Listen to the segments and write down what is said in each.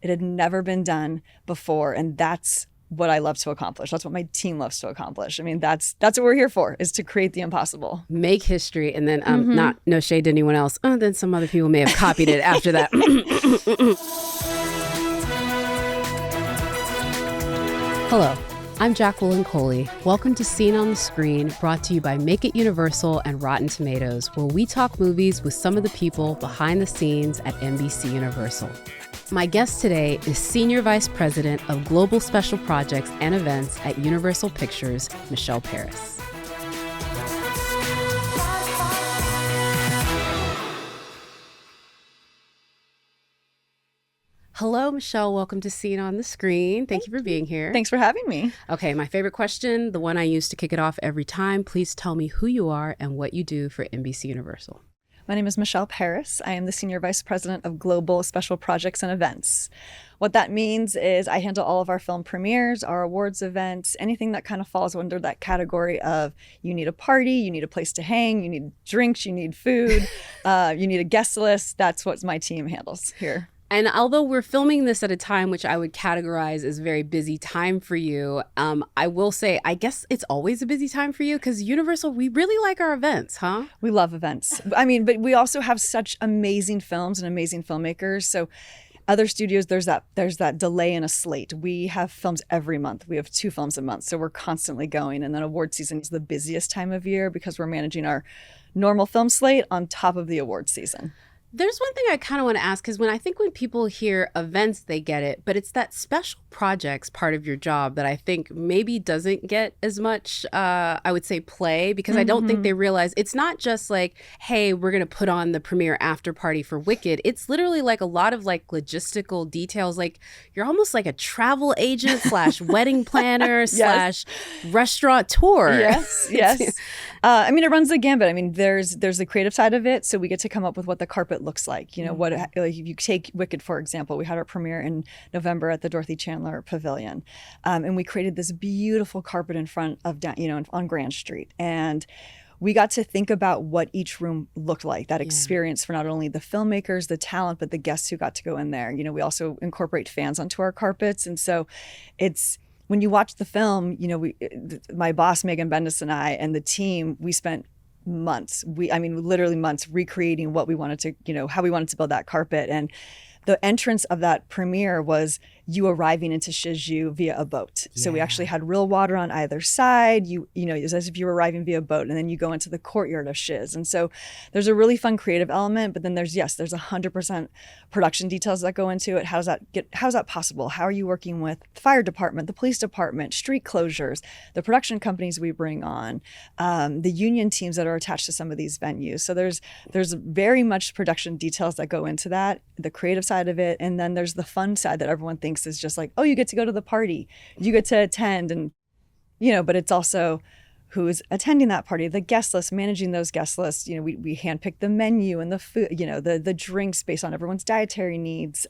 It had never been done before. And that's what I love to accomplish. That's what my team loves to accomplish. I mean, that's what we're here for, is to create the impossible. Make history. And then not no shade to anyone else. Then some other people may have copied it after that. Hello, I'm Jacqueline Coley. Welcome to Seen on the Screen, brought to you by Make It Universal and Rotten Tomatoes, where we talk movies with some of the people behind the scenes at NBC Universal. My guest today is Senior Vice President of Global Special Projects and Events at Universal Pictures, Michelle Paris. Hello, Michelle. Welcome to Seen on the Screen. Thank you for being here. Thanks for having me. Okay, my favorite question, the one I use to kick it off every time. Please tell me who you are and what you do for NBC Universal. My name is Michelle Paris. I am the Senior Vice President of Global Special Projects and Events. What that means is I handle all of our film premieres, our awards events, anything that kind of falls under that category of you need a party, you need a place to hang, you need drinks, you need food, you need a guest list. That's what my team handles here. And although we're filming this at a time which I would categorize as a very busy time for you, I will say, I guess it's always a busy time for you because Universal, we really like our events, huh? We love events. I mean, but we also have such amazing films and amazing filmmakers. So other studios, there's that delay in a slate. We have films every month. We have 2 films a month. So we're constantly going. And then award season is the busiest time of year because we're managing our normal film slate on top of the award season. There's one thing I kind of want to ask, because when people hear events, they get it, but it's that special projects part of your job that I think maybe doesn't get as much, I would say, play, because I don't think they realize it's not just like, hey, we're going to put on the premiere after party for Wicked. It's literally like a lot of like logistical details. Like you're almost like a travel agent / wedding planner / restaurateur. Yes. I mean, it runs the gambit. I mean, there's the creative side of it. So we get to come up with what the carpet looks like. You know, what like if you take Wicked, for example, we had our premiere in November at the Dorothy Chandler Pavilion. And we created this beautiful carpet in front of, on Grand Street. And we got to think about what each room looked like, that experience for not only the filmmakers, the talent, but the guests who got to go in there. You know, we also incorporate fans onto our carpets. And so it's, when you watch the film, you know, my boss, Megan Bendis, and I, and the team, we spent months, literally months recreating what we wanted to, how we wanted to build that carpet. And the entrance of that premiere was you arriving into Jeju via a boat. So we actually had real water on either side. It was as if you were arriving via boat, and then you go into the courtyard of Shiz. And so there's a really fun creative element, but then there's 100% production details that go into it. How's that possible? How are you working with the fire department, the police department, street closures, the production companies we bring on, the union teams that are attached to some of these venues. So there's very much production details that go into that, the creative side of it. And then there's the fun side that everyone thinks is just like, oh, you get to go to the party, you get to attend, and but it's also who's attending that party, the guest list, managing those guest lists. We handpick the menu and the food, the drinks based on everyone's dietary needs.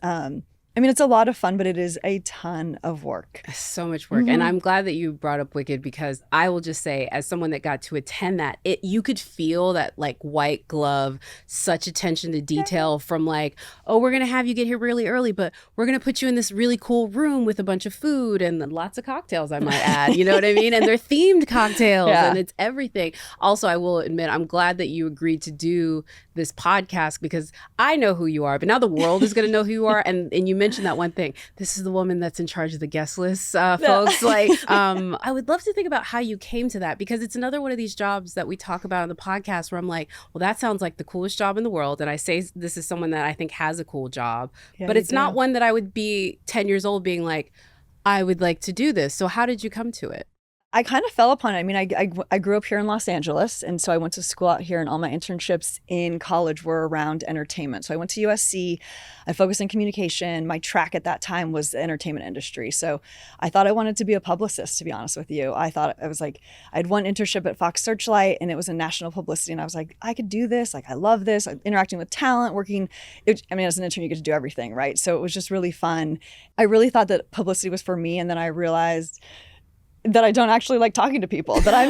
It's a lot of fun, but it is a ton of work. So much work. And I'm glad that you brought up Wicked, because I will just say, as someone that got to attend that, you could feel that like white glove, such attention to detail from like, oh, we're going to have you get here really early, but we're going to put you in this really cool room with a bunch of food and lots of cocktails, I might add. You know what I mean? And they're themed cocktails and it's everything. Also, I will admit, I'm glad that you agreed to do this podcast, because I know who you are, but now the world is going to know who you are. And you mentioned that one thing. This is the woman that's in charge of the guest list, folks. Like, I would love to think about how you came to that, because it's another one of these jobs that we talk about on the podcast where I'm like, well, that sounds like the coolest job in the world. And I say this is someone that I think has a cool job, but it's not one that I would be 10 years old being like, I would like to do this. So how did you come to it? I kind of fell upon it. I mean, I grew up here in Los Angeles, and so I went to school out here, and all my internships in college were around entertainment. So I went to USC. I focused in communication. My track at that time was the entertainment industry. So I thought I wanted to be a publicist, to be honest with you. I had one internship at Fox Searchlight, and it was in national publicity, and I was like, I could do this. Like, I love this. I'm interacting with talent, working. As an intern, you get to do everything, right? So it was just really fun. I really thought that publicity was for me, and then I realized that I don't actually like talking to people, that I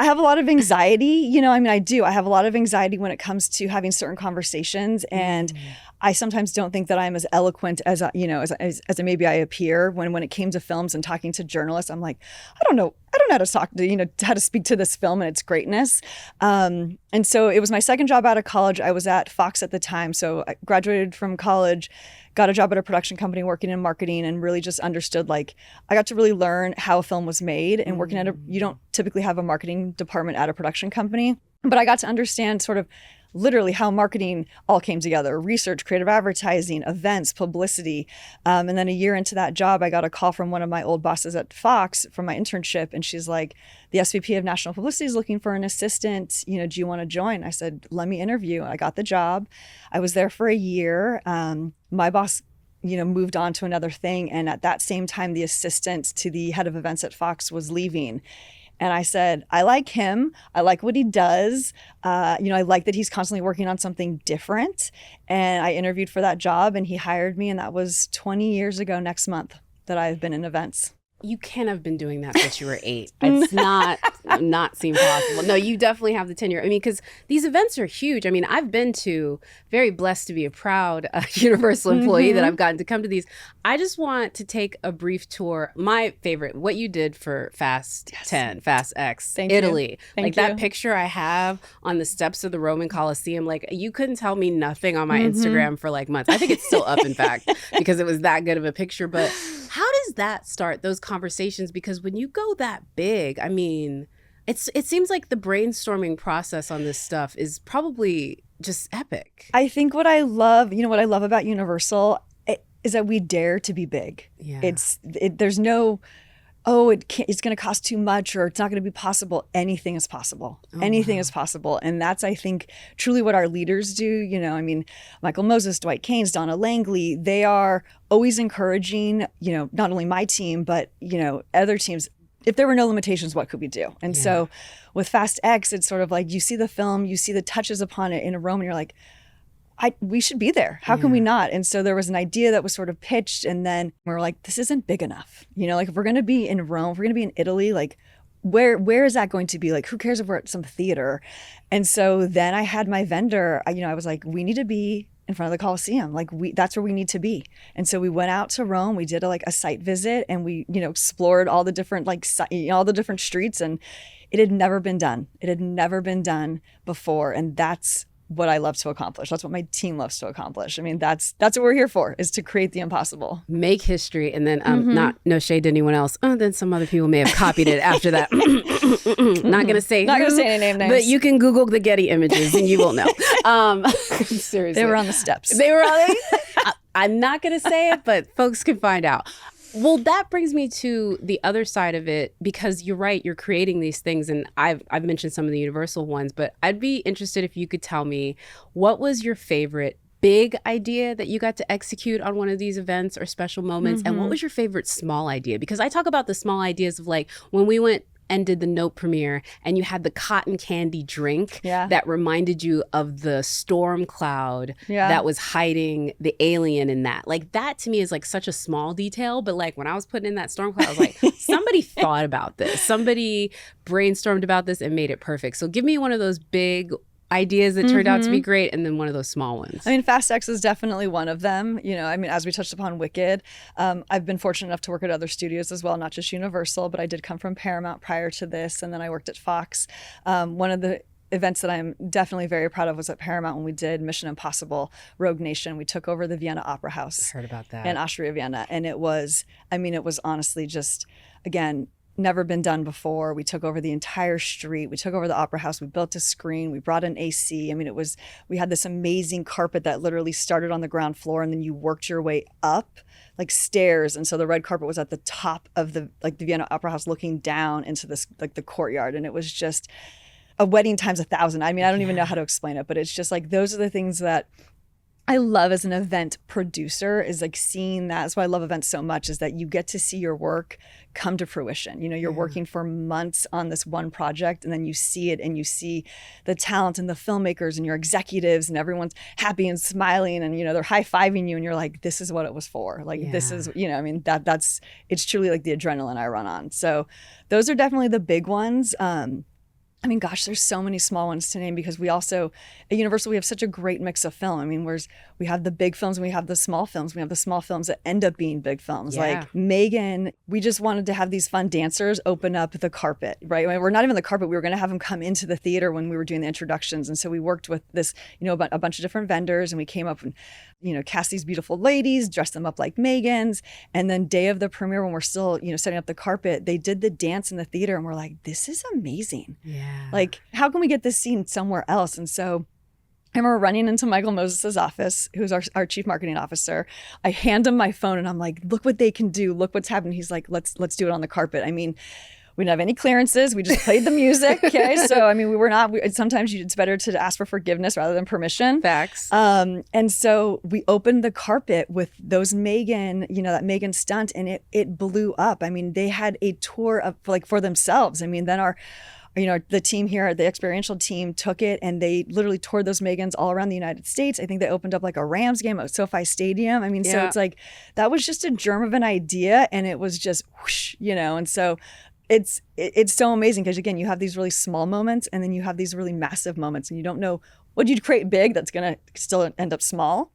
have a lot of anxiety, I do. I have a lot of anxiety when it comes to having certain conversations, and I sometimes don't think that I'm as eloquent as as maybe I appear when it came to films and talking to journalists. I'm like, I don't know how to talk to, how to speak to this film and its greatness. And so it was my second job out of college. I was at Fox at the time. So I graduated from college, got a job at a production company working in marketing, and really just understood, like, I got to really learn how a film was made. And working you don't typically have a marketing department at a production company, but I got to understand sort of literally how marketing all came together: research, creative advertising, events, publicity. And then a year into that job, I got a call from one of my old bosses at Fox from my internship. And she's like, the SVP of national publicity is looking for an assistant. Do you want to join? I said, let me interview. I got the job. I was there for a year. My boss moved on to another thing. And at that same time, the assistant to the head of events at Fox was leaving. And I said, I like him. I like what he does. I like that he's constantly working on something different. And I interviewed for that job and he hired me. And that was 20 years ago next month that I've been in events. You can't have been doing that since you were 8. It's not seem possible. No, you definitely have the tenure. I mean, because these events are huge. I mean, I've been to, very blessed to be a proud Universal employee that I've gotten to come to these. I just want to take a brief tour. My favorite, what you did for Fast 10, Fast X, Thank Italy. you. Like that picture I have on the steps of the Roman Colosseum, like you couldn't tell me nothing on my Instagram for like months. I think it's still up, in fact, because it was that good of a picture. But how does that start, those conversations? Because when you go that big, I mean, it seems like the brainstorming process on this stuff is probably just epic. I think what I love about Universal is that we dare to be big. Yeah. There's no, it's going to cost too much or it's not going to be possible. Anything is possible. Anything is possible. And that's, I think, truly what our leaders do. Michael Moses, Dwight Keynes, Donna Langley, they are always encouraging, not only my team, but, other teams. If there were no limitations, what could we do? And so with Fast X, it's sort of like you see the film, you see the touches upon it in Rome, and you're like, we should be there. How can we not? And so there was an idea that was sort of pitched, and then we were like, this isn't big enough. Like if we're going to be in Rome, if we're going to be in Italy, like where is that going to be? Like, who cares if we're at some theater? And so then I had my vendor, I was like, we need to be in front of the Colosseum. Like that's where we need to be. And so we went out to Rome, we did a site visit, and we, explored all the different, all the different streets, and it had never been done. It had never been done before. And that's what I love to accomplish. That's what my team loves to accomplish. I mean, that's what we're here for, is to create the impossible. Make history. And then no shade to anyone else. Then some other people may have copied it after that. Not going to say any names. But you can Google the Getty images and you will know. Seriously. They were on the steps. They were on I'm not going to say it, but folks can find out. Well, that brings me to the other side of it, because you're right, you're creating these things, and I've mentioned some of the Universal ones, but I'd be interested if you could tell me, what was your favorite big idea that you got to execute on one of these events or special moments, and what was your favorite small idea? Because I talk about the small ideas of, like, when we went and did the Note premiere and you had the cotton candy drink that reminded you of the storm cloud that was hiding the alien in that. Like, that to me is like such a small detail, but like when I was putting in that storm cloud, I was like, somebody thought about this. Somebody brainstormed about this and made it perfect. So give me one of those big ideas that turned out to be great, and then one of those small ones. I mean, Fast X is definitely one of them. As we touched upon Wicked, I've been fortunate enough to work at other studios as well, not just Universal, but I did come from Paramount prior to this, and then I worked at Fox. One of the events that I'm definitely very proud of was at Paramount when we did Mission Impossible Rogue Nation. We took over the Vienna Opera House. I heard about that. In Austria, Vienna. And it was honestly just, again, never been done before. We took over the entire street. We took over the Opera House. We built a screen. We brought in AC. We had this amazing carpet that literally started on the ground floor, and then you worked your way up like stairs. And so the red carpet was at the top of the Vienna Opera House, looking down into this, like, the courtyard. And it was just a wedding times 1,000. I don't even know how to explain it, but it's just like, those are the things that I love as an event producer, is like seeing that. That's why I love events so much, is that you get to see your work come to fruition. You're working for months on this one project, and then you see it, and you see the talent and the filmmakers and your executives, and everyone's happy and smiling, and they're high-fiving you, and you're like, this is what it was for. Like, this is, that's, it's truly like the adrenaline I run on. So those are definitely the big ones. I mean, gosh, there's so many small ones to name because we also, at Universal, we have such a great mix of film. I mean, we have the big films and we have the small films. We have the small films that end up being big films. Yeah. Like Megan, we just wanted to have these fun dancers open up the carpet, right? I mean, we're not even the carpet. We were going to have them come into the theater when we were doing the introductions. And so we worked with this, a bunch of different vendors, and we came up and, cast these beautiful ladies, dressed them up like Megans. And then day of the premiere, when we're still, setting up the carpet, they did the dance in the theater and we're like, this is amazing. Yeah. Like, how can we get this scene somewhere else? And so I remember running into Michael Moses' office, who's our chief marketing officer. I hand him my phone and I'm like, look what they can do. Look what's happening. He's like, let's do it on the carpet. I mean, we didn't have any clearances. We just played the music. Okay. So, I mean, sometimes it's better to ask for forgiveness rather than permission. Facts. And so we opened the carpet with those Megan, that Megan stunt, and it blew up. I mean, they had a tour of for themselves. I mean, then the team here, the experiential team, took it and they literally toured those Megans all around the United States. I think they opened up like a Rams game at SoFi Stadium. I mean, So it's like, that was just a germ of an idea and it was just whoosh, and so it's so amazing because, again, you have these really small moments and then you have these really massive moments and you don't know what you'd create big that's going to still end up small,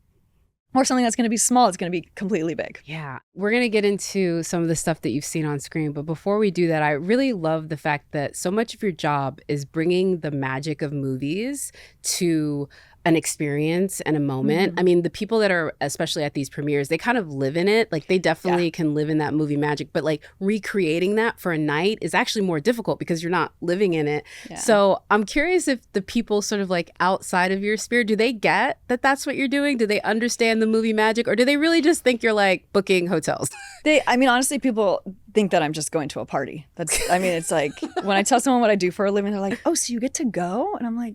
or something that's going to be small, it's going to be completely big. Yeah. We're going to get into some of the stuff that you've seen on screen. But before we do that, I really love the fact that so much of your job is bringing the magic of movies to an experience and a moment. I mean, the people that are, especially at these premieres, they kind of live in it. Like, they definitely can live in that movie magic, but like recreating that for a night is actually more difficult because you're not living in it. Yeah. So I'm curious if the people sort of like outside of your sphere, do they get that that's what you're doing? Do they understand the movie magic, or do they really just think you're like booking hotels? Honestly, people think that I'm just going to a party. It's like when I tell someone what I do for a living, they're like, oh, so you get to go? And I'm like,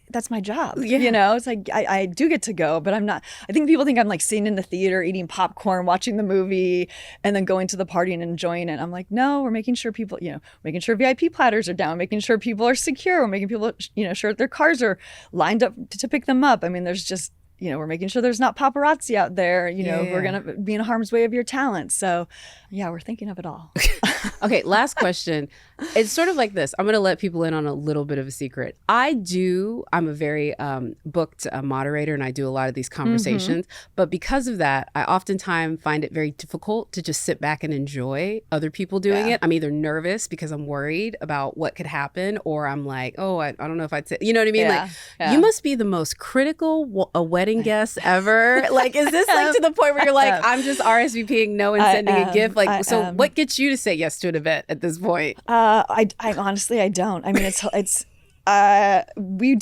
that's my job. Yeah. It's like, I do get to go, but I'm not. I think people think I'm like sitting in the theater, eating popcorn, watching the movie, and then going to the party and enjoying it. I'm like, no, we're making sure people, making sure VIP platters are down, making sure people are secure. We're making people, sure their cars are lined up to pick them up. I mean, there's just, we're making sure there's not paparazzi out there, we're going to be in harm's way of your talent. So yeah, we're thinking of it all. Okay, last question. It's sort of like this. I'm going to let people in on a little bit of a secret. I'm a very booked moderator, and I do a lot of these conversations. But because of that, I oftentimes find it very difficult to just sit back and enjoy other people doing it. I'm either nervous because I'm worried about what could happen, or I'm like, oh, I don't know if I'd say, you know what I mean? You must be the most critical wedding guest ever. Like, is this like to the point where you're like, I'm just RSVPing no and sending a gift? Like, so what gets you to say yes to an event at this point? I honestly, I don't. I mean, we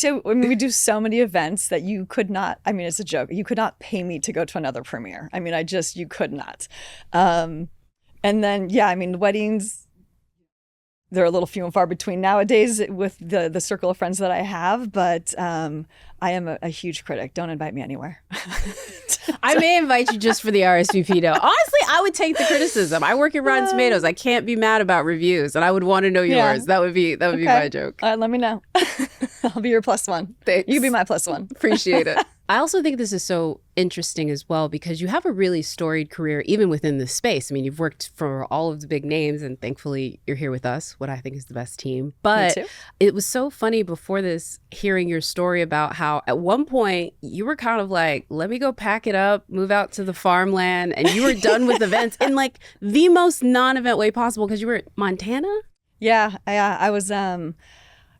do so many events that you could not, it's a joke. You could not pay me to go to another premiere. I mean, you could not. And then, weddings, they're a little few and far between nowadays with the circle of friends that I have, but I am a huge critic. Don't invite me anywhere. I may invite you just for the RSVP though. Honestly, I would take the criticism. I work at Rotten Tomatoes. I can't be mad about reviews, and I would want to know yours. That would be my joke. Let me know. I'll be your plus one. Thanks. You be my plus one. Appreciate it. I also think this is so interesting as well because you have a really storied career even within this space. I mean, you've worked for all of the big names, and thankfully you're here with us, what I think is the best team. But it was so funny before this, hearing your story about how at one point you were kind of like, let me go pack it up, move out to the farmland, and you were done with events in like the most non-event way possible because you were at Montana? Yeah, I was...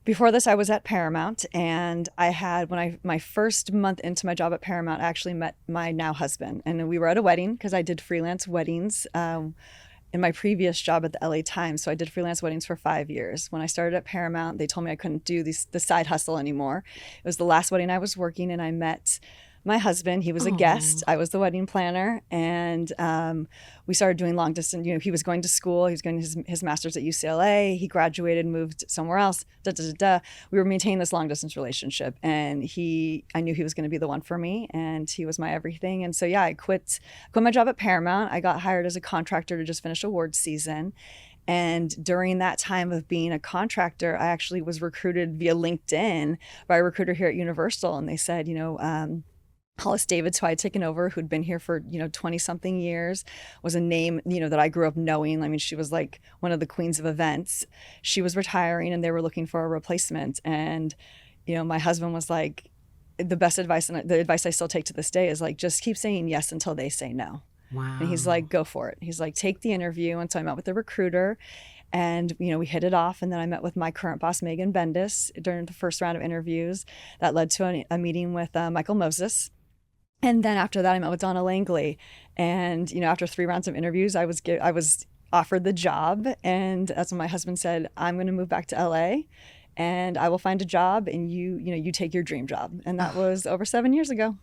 Before this, I was at Paramount, and I had, my first month into my job at Paramount, I actually met my now husband, and we were at a wedding because I did freelance weddings in my previous job at the LA Times. So I did freelance weddings for 5 years. When I started at Paramount, they told me I couldn't do the side hustle anymore. It was the last wedding I was working, and I met my husband. He was a guest. I was the wedding planner, and we started doing long distance. He was going to school. He was going to his master's at UCLA. He graduated, moved somewhere else. We were maintaining this long distance relationship, and I knew he was going to be the one for me, and he was my everything. And so I quit my job at Paramount. I got hired as a contractor to just finish awards season. And during that time of being a contractor, I actually was recruited via LinkedIn by a recruiter here at Universal, and they said, Hollis Davids, who I had taken over, who'd been here for, 20 something years, was a name, that I grew up knowing. I mean, she was like one of the queens of events. She was retiring and they were looking for a replacement. And, my husband was like, the best advice, and the advice I still take to this day is like, just keep saying yes until they say no. Wow. And he's like, go for it. He's like, take the interview. And so I met with the recruiter and, we hit it off. And then I met with my current boss, Megan Bendis, during the first round of interviews. That led to a meeting with Michael Moses. And then after that, I met with Donna Langley. And, after 3 rounds of interviews, I was offered the job. And that's when my husband said, I'm going to move back to LA and I will find a job and you take your dream job. And that was over 7 years ago.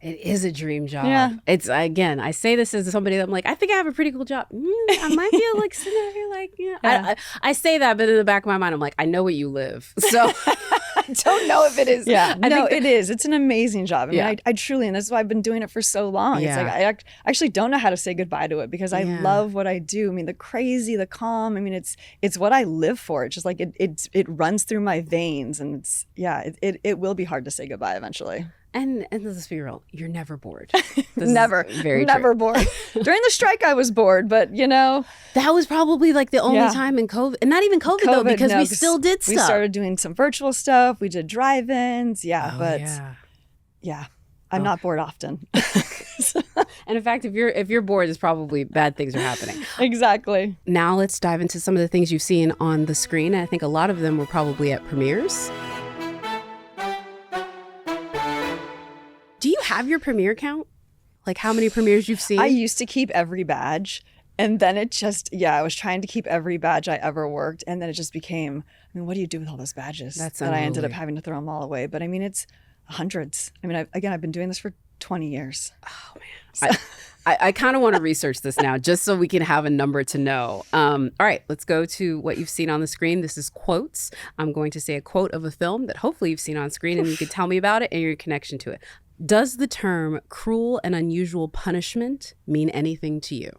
It is a dream job. Yeah. It's, again, I say this as somebody that I'm like, I think I have a pretty cool job. I might be like sitting there here like, yeah. I say that, but in the back of my mind, I'm like, I know where you live. So I don't know if it is. Yeah, it is. It's an amazing job. I mean, Yeah. I truly, and that's why I've been doing it for so long. Yeah. It's like, I actually don't know how to say goodbye to it because I love what I do. I mean, the crazy, the calm, I mean, it's what I live for. It's just like, it runs through my veins and it will be hard to say goodbye eventually. And let's be real, you're never bored. Never bored. During the strike, I was bored, but that was probably like the only time in COVID, and not even COVID though, because we still did stuff. We started doing some virtual stuff. We did drive-ins. I'm not bored often. And in fact, if you're bored, it's probably bad things are happening. Exactly. Now let's dive into some of the things you've seen on the screen. I think a lot of them were probably at premieres. Do you have your premiere count? Like how many premieres you've seen? I used to keep every badge. And then it just, I was trying to keep every badge I ever worked. And then it just became, what do you do with all those badges? That's that I ended up having to throw them all away. But I mean, it's hundreds. I mean, I've been doing this for 20 years. Oh, man. So. I kind of want to research this now just so we can have a number to know. All right, let's go to what you've seen on the screen. This is quotes. I'm going to say a quote of a film that hopefully you've seen on screen and you can tell me about it and your connection to it. Does the term cruel and unusual punishment mean anything to you?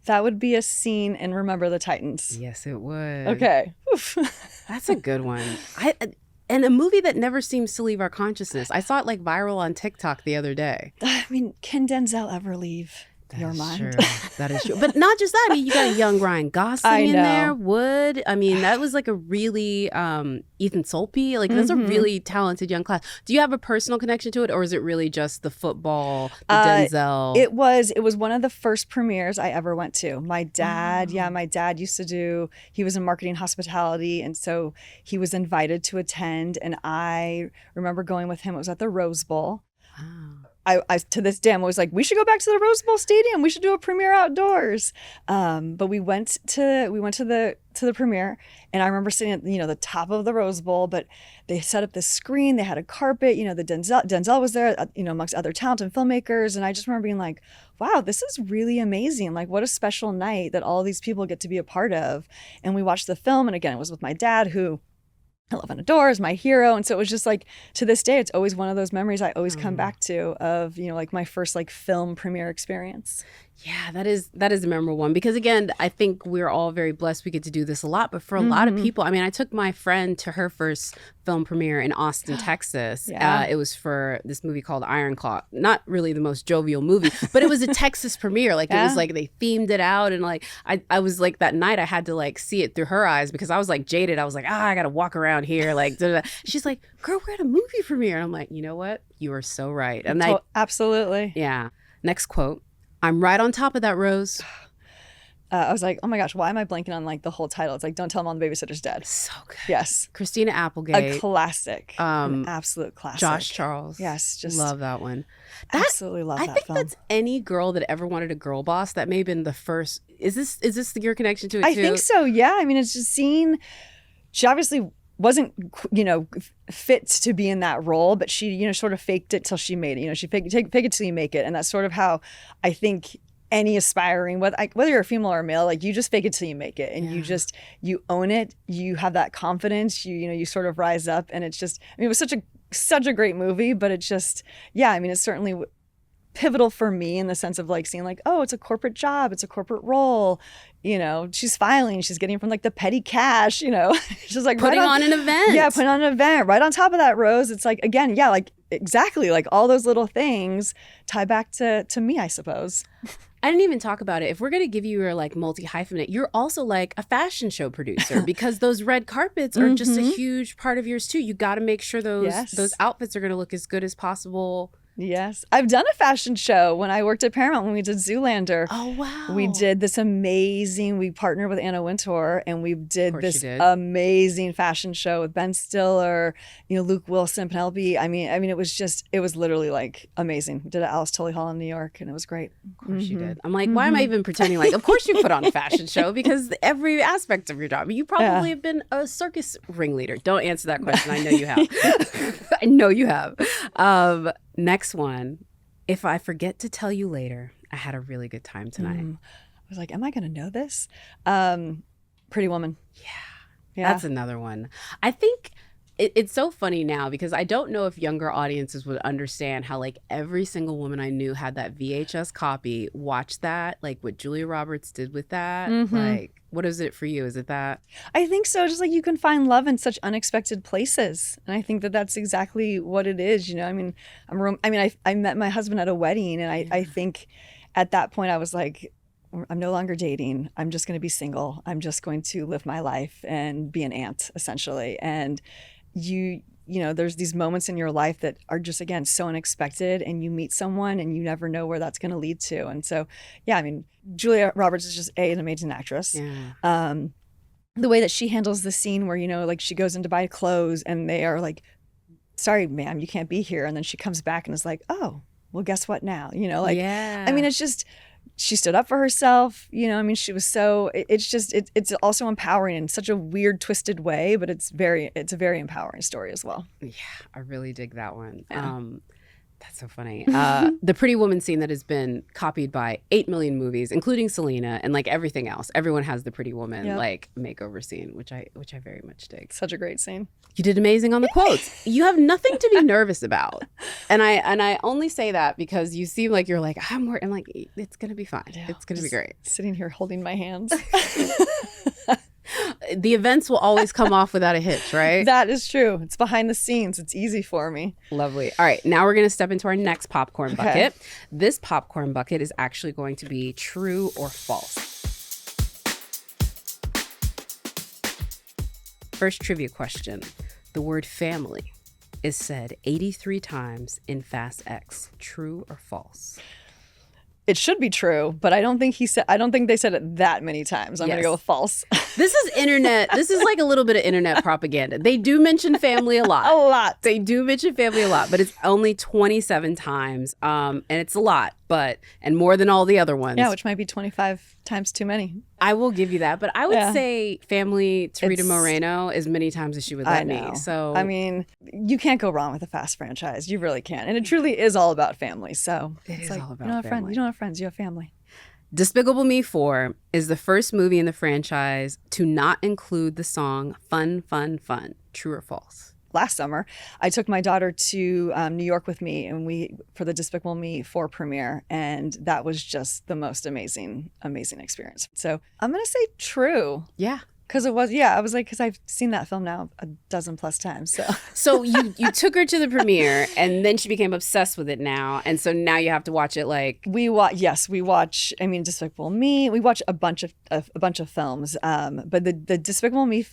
That would be a scene in Remember the Titans. Yes, it would. Okay. That's a good one. And a movie that never seems to leave our consciousness. I saw it like viral on TikTok the other day. I mean, can Denzel ever leave your mind? True. That is true. But not just that. I mean, you got a young Ryan Gosling in there. Wood. I mean, that was like a really Ethan Solpe. Like that's a really talented young class. Do you have a personal connection to it, or is it really just the football, the Denzel? It was one of the first premieres I ever went to. My dad, my dad used to do. He was in marketing hospitality, and so he was invited to attend. And I remember going with him. It was at the Rose Bowl. Wow. I to this day I'm always like, we should go back to the Rose Bowl Stadium. We should do a premiere outdoors. But we went to the premiere, and I remember sitting at the top of the Rose Bowl. But they set up this screen. They had a carpet. The Denzel was there. Amongst other talented filmmakers. And I just remember being like, wow, this is really amazing. Like, what a special night that all these people get to be a part of. And we watched the film, and again, it was with my dad, who I love and adore, is my hero. And so it was just like, to this day, it's always one of those memories I always come back to of, like my first like film premiere experience. Yeah, that is a memorable one because again, I think we're all very blessed we get to do this a lot. But for a lot of people, I mean, I took my friend to her first film premiere in Austin, Texas. It was for this movie called Iron Claw. Not really the most jovial movie, but it was a Texas premiere. Like it was like they themed it out, and like I was like that night I had to like see it through her eyes because I was like jaded. I was like, I gotta walk around here. Like she's like, girl, we're at a movie premiere. And I'm like, you know what? You are so right. And absolutely. Yeah. Next quote. I'm right on top of that, Rose. I was like, oh my gosh, why am I blanking on like the whole title? It's like, Don't Tell Mom the Babysitter's Dead. So good. Yes. Christina Applegate. A classic. An absolute classic. Josh Charles. Yes. Just love that one. Absolutely love that film. I think that's any girl that ever wanted a girl boss. That may have been the first. Is this your connection to it too? I think so. Yeah. I mean, it's just she obviously wasn't, fit to be in that role, but she, sort of faked it till she made it. She fake it till you make it. And that's sort of how I think any aspiring, whether you're a female or a male, like you just fake it till you make it, and you own it. You have that confidence. You sort of rise up, and it's just, it was such a great movie, but it's just, it's certainly pivotal for me in the sense of like seeing like, oh, it's a corporate job, it's a corporate role. You know, she's filing, she's getting from like the petty cash, you know, she's like putting on an event. Yeah, putting on an event. Right on top of that, Rose, it's like, again, yeah, like exactly, like all those little things tie back to me, I suppose. I didn't even talk about it. If we're going to give you your like multi-hyphenate, you're also like a fashion show producer because those red carpets are just a huge part of yours too. You got to make sure those outfits are going to look as good as possible. Yes. I've done a fashion show when I worked at Paramount when we did Zoolander. Oh, wow. We did this amazing, we partnered with Anna Wintour and we did this amazing fashion show with Ben Stiller, you know, Luke Wilson, Penelope. I mean, it was literally like amazing. We did it at Alice Tully Hall in New York and it was great. Of course you did. I'm like, why am I even pretending like, of course you put on a fashion show because every aspect of your job, you probably have been a circus ringleader. Don't answer that question. I know you have. I know you have. Next one, if I forget to tell you later, I had a really good time tonight. I was like, am I going to know this? Pretty Woman. Yeah, that's another one. I think it's so funny now because I don't know if younger audiences would understand how like every single woman I knew had that VHS copy, watched that, like what Julia Roberts did with that. Like, what is it for you? Is it that? I think so. Just like you can find love in such unexpected places. And I think that that's exactly what it is. You know, I mean, I met my husband at a wedding and I think at that point I was like, I'm no longer dating. I'm just going to be single. I'm just going to live my life and be an aunt essentially. And you know, there's these moments in your life that are just, again, so unexpected and you meet someone and you never know where that's going to lead to. And so, yeah, I mean, Julia Roberts is just an amazing actress. Yeah. The way that she handles the scene where, you know, like she goes in to buy clothes and they are like, sorry, ma'am, you can't be here. And then she comes back and is like, oh, well, guess what now? You know, like, I mean, it's just, she stood up for herself, you know, I mean, she was so, it's also empowering in such a weird, twisted way, but it's a very empowering story as well. Yeah, I really dig that one. Yeah. That's so funny. The Pretty Woman scene that has been copied by 8 million movies, including Selena and like everything else. Everyone has the Pretty Woman like makeover scene, which I very much dig. Such a great scene. You did amazing on the quotes. You have nothing to be nervous about. And I only say that because you seem like you're like, I'm like, it's going to be fine. Yeah, it's going to be great. Sitting here holding my hands. The events will always come off without a hitch, right? That is true. It's behind the scenes. It's easy for me. Lovely. All right. Now we're going to step into our next popcorn bucket. This popcorn bucket is actually going to be true or false. First trivia question. The word family is said 83 times in Fast X. True or false? It should be true, but I don't think they said it that many times. I'm going to go with false. This is internet. This is like a little bit of internet propaganda. They do mention family a lot. A lot. They do mention family a lot, but it's only 27 times. And it's a lot, and more than all the other ones. Yeah, which might be 25 times too many. I will give you that, but I would say family to Rita Moreno as many times as she would let me. So I mean, you can't go wrong with a Fast franchise. You really can't. And it truly is all about family. So it's like, all about you don't have family. Friends. You don't have friends. You have family. Despicable Me 4 is the first movie in the franchise to not include the song Fun, Fun, Fun. True or false? Last summer, I took my daughter to New York with me and for the Despicable Me 4 premiere. And that was just the most amazing experience. So I'm going to say true. Yeah. Because it was, I was like, because I've seen that film now a dozen plus times. So you took her to the premiere and then she became obsessed with it now. And so now you have to watch it like. We watch, Despicable Me. We watch a bunch of films. But the Despicable Me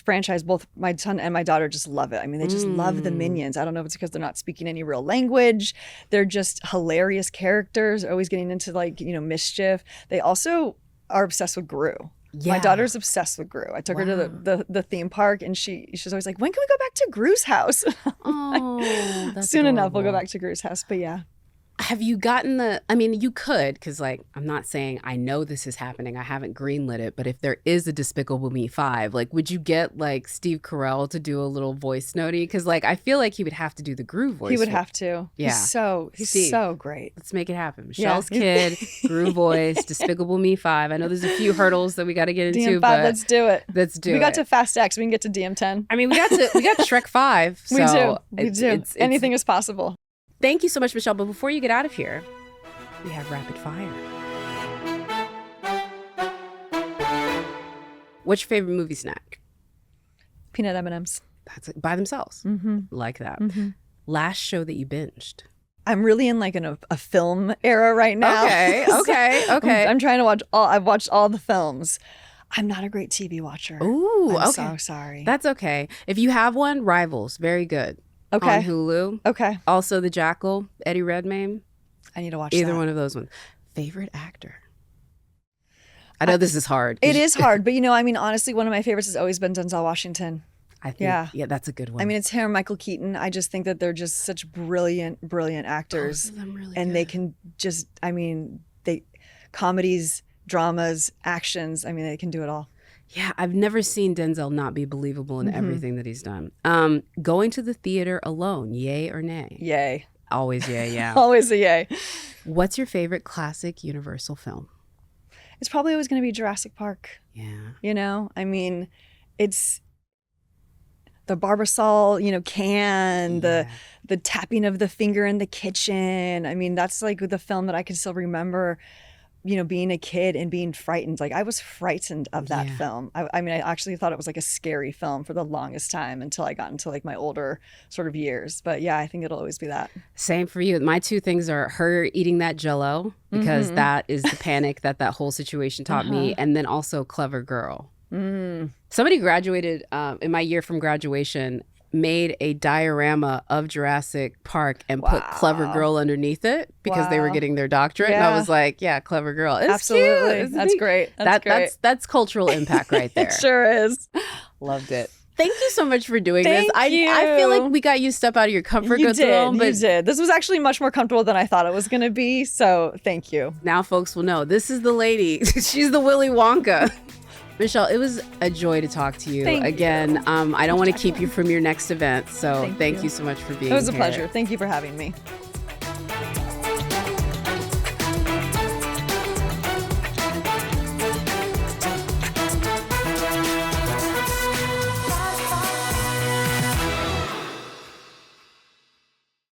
franchise, both my son and my daughter just love it. I mean, they just love the Minions. I don't know if it's because they're not speaking any real language. They're just hilarious characters, always getting into like, you know, mischief. They also are obsessed with Gru. Yeah. My daughter's obsessed with Gru. I took her to the theme park and she's always like, when can we go back to Gru's house? Oh, that's soon adorable. Enough we'll go back to Gru's house. But yeah. Have you gotten you could, because like, I'm not saying I know this is happening. I haven't greenlit it, but if there is a Despicable Me 5, like, would you get like Steve Carell to do a little voice notey? Because like, I feel like he would have to do the Gru voice. He would have to. Yeah. He's so great. Let's make it happen. Michelle's Kid, Gru voice, Despicable Me 5. I know there's a few hurdles that we got to get into, DM5, but let's do it. We got to Fast X. We can get to DM10. I mean, we got Shrek 5. We do. Anything is possible. Thank you so much, Michelle. But before you get out of here, We have rapid fire. What's your favorite movie snack? Peanut M&Ms. That's by themselves. Like that. Last show that you binged? I'm really in like a film era right now. Okay, okay. I'm trying to watch I've watched all the films. I'm not a great TV watcher. Ooh, I'm okay. so sorry. That's okay. If you have one, Rivals, very good. Okay. On Hulu. Okay. Also The Jackal, Eddie Redmayne. I need to watch Either that. one of those ones. Favorite actor? I know this is hard. It is hard, but I mean, honestly, one of my favorites has always been Denzel Washington. I think, yeah, that's a good one. I mean, it's him, Michael Keaton. I just think that they're just such brilliant actors. Both of them really and good. they can just, I mean, comedies, dramas, actions. I mean, they can do it all. Yeah, I've never seen Denzel not be believable in everything that he's done. Going to the theater alone, yay or nay? Yay. Always yay, yeah. Always a yay. What's your favorite classic Universal film? It's probably always going to be Jurassic Park. Yeah. I mean, it's the Barbasol, can, the tapping of the finger in the kitchen. I mean, that's like the film that I can still remember, being a kid and being frightened. Like I was frightened of that film. I mean, I actually thought it was like a scary film for the longest time until I got into like my older sort of years. But yeah, I think it'll always be that. Same for you. My two things are her eating that Jell-O, because that is the panic that whole situation taught me. And then also Clever Girl. Somebody graduated in my year from graduation, made a diorama of Jurassic Park and put Clever Girl underneath it because they were getting their doctorate. And I was like, yeah, Clever Girl. It's absolutely cute. That's great. That's great. That's cultural impact right there. It sure is. Loved it. Thank you so much for doing Thank this. you. I feel like we got you step out of your comfort zone. You did. This was actually much more comfortable than I thought it was going to be. So thank you. Now folks will know this is the lady. She's the Willy Wonka. Michelle, it was a joy to talk to you again. I don't want to keep you from your next event. So thank you so much for being here. It was a pleasure. Thank you for having me.